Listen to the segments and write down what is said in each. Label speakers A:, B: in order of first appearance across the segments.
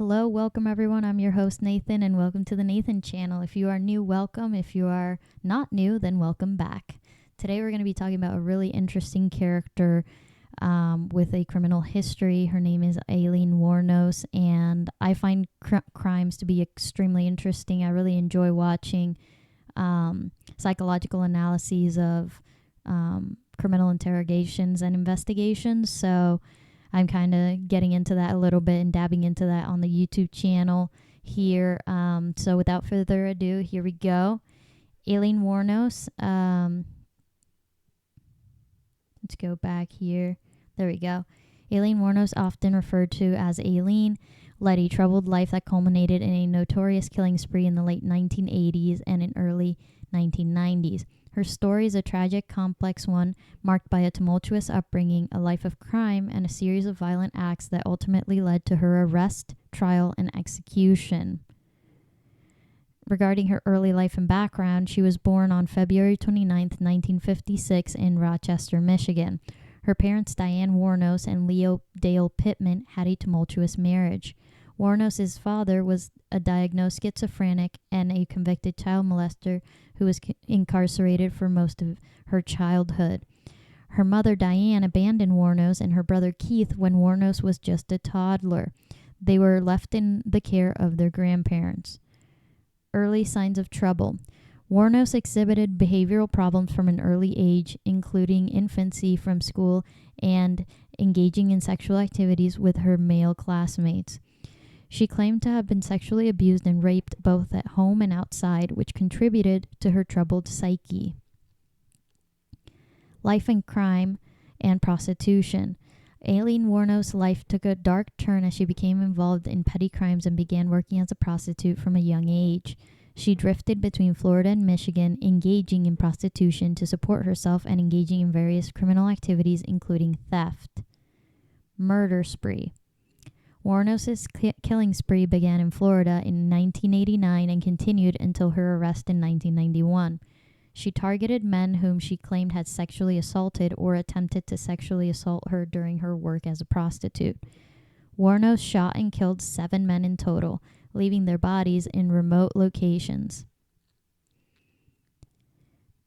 A: Hello, welcome everyone. I'm your host Nathan, and welcome to the Nathan channel. If you are new, welcome. If you are not new, then welcome back. Today we're going to be talking about a really interesting character with a criminal history. Her name is Aileen Wuornos, and I find crimes to be extremely interesting. I really enjoy watching psychological analyses of criminal interrogations and investigations. So I'm kind of getting into that a little bit and dabbing into that on the YouTube channel here. So without further ado, here we go. Aileen Wuornos. Let's go back here. There we go. Aileen Wuornos, often referred to as Aileen, led a troubled life that culminated in a notorious killing spree in the late 1980s and in early 1990s. Her story is a tragic, complex one marked by a tumultuous upbringing, a life of crime, and a series of violent acts that ultimately led to her arrest, trial, and execution. Regarding her early life and background, she was born on February 29, 1956 in Rochester, Michigan. Her parents, Diane Wuornos and Leo Dale Pittman, had a tumultuous marriage. Wuornos' father was a diagnosed schizophrenic and a convicted child molester who was incarcerated for most of her childhood. Her mother, Diane, abandoned Wuornos and her brother Keith when Wuornos was just a toddler. They were left in the care of their grandparents. Early signs of trouble. Wuornos exhibited behavioral problems from an early age, including infancy from school and engaging in sexual activities with her male classmates. She claimed to have been sexually abused and raped both at home and outside, which contributed to her troubled psyche. Life and crime and prostitution. Aileen Wuornos' life took a dark turn as she became involved in petty crimes and began working as a prostitute from a young age. She drifted between Florida and Michigan, engaging in prostitution to support herself and engaging in various criminal activities, including theft. Murder spree. Wuornos' killing spree began in Florida in 1989 and continued until her arrest in 1991. She targeted men whom she claimed had sexually assaulted or attempted to sexually assault her during her work as a prostitute. Wuornos shot and killed 7 men in total, leaving their bodies in remote locations.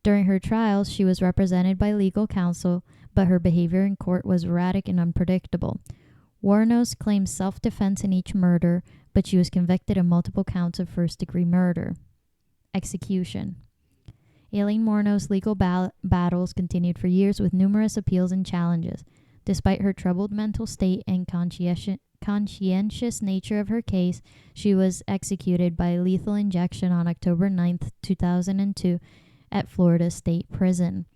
A: During her trials, she was represented by legal counsel, but her behavior in court was erratic and unpredictable. Wuornos claimed self-defense in each murder, but she was convicted of multiple counts of first-degree murder. Execution. Aileen Wuornos' legal battles continued for years with numerous appeals and challenges. Despite her troubled mental state and conscientious nature of her case, she was executed by lethal injection on October 9, 2002 at Florida State Prison.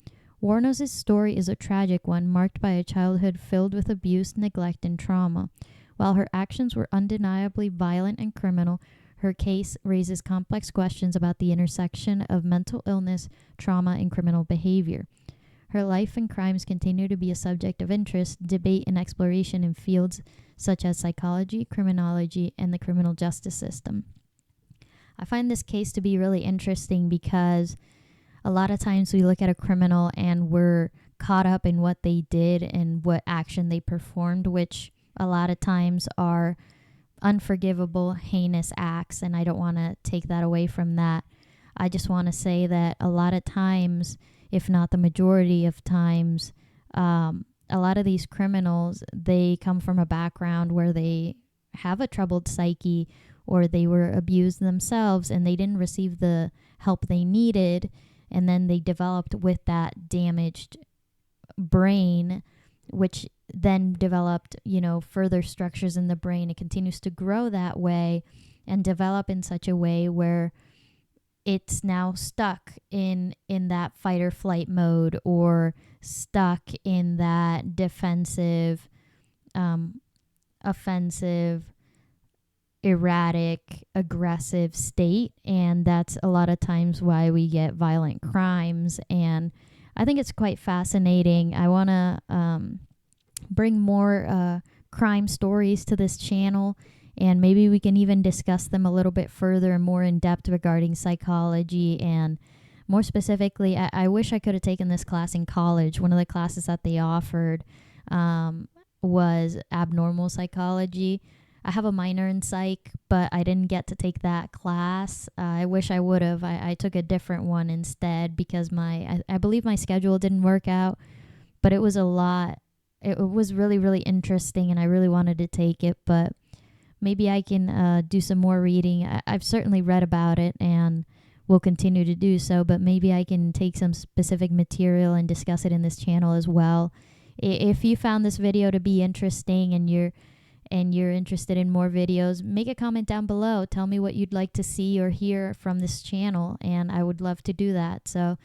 A: Wuornos' story is a tragic one, marked by a childhood filled with abuse, neglect, and trauma. While her actions were undeniably violent and criminal, her case raises complex questions about the intersection of mental illness, trauma, and criminal behavior. Her life and crimes continue to be a subject of interest, debate, and exploration in fields such as psychology, criminology, and the criminal justice system. I find this case to be really interesting because a lot of times we look at a criminal and we're caught up in what they did and what action they performed, which a lot of times are unforgivable, heinous acts, and I don't want to take that away from that. I just want to say that a lot of times, if not the majority of times, a lot of these criminals, they come from a background where they have a troubled psyche or they were abused themselves and they didn't receive the help they needed, and then they developed with that damaged brain, which then developed, further structures in the brain. It continues to grow that way and develop in such a way where it's now stuck in that fight or flight mode, or stuck in that defensive, offensive, erratic, aggressive state. And that's a lot of times why we get violent crimes. And I think it's quite fascinating. I want to bring more crime stories to this channel, and maybe we can even discuss them a little bit further and more in depth regarding psychology. And more specifically, I wish I could have taken this class in college. One of the classes that they offered was abnormal psychology. I have a minor in psych, but I didn't get to take that class. I wish I would have. I took a different one instead because I believe my schedule didn't work out, but it was a lot. It was really, really interesting, and I really wanted to take it, but maybe I can do some more reading. I've certainly read about it and will continue to do so, but maybe I can take some specific material and discuss it in this channel as well. If you found this video to be interesting and you're interested in more videos, make a comment down below. Tell me what you'd like to see or hear from this channel, and I would love to do that. So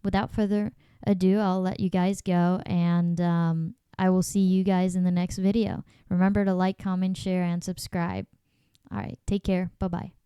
A: without further ado, I'll let you guys go, and I will see you guys in the next video. Remember to like, comment, share, and subscribe. All right, take care. Bye-bye.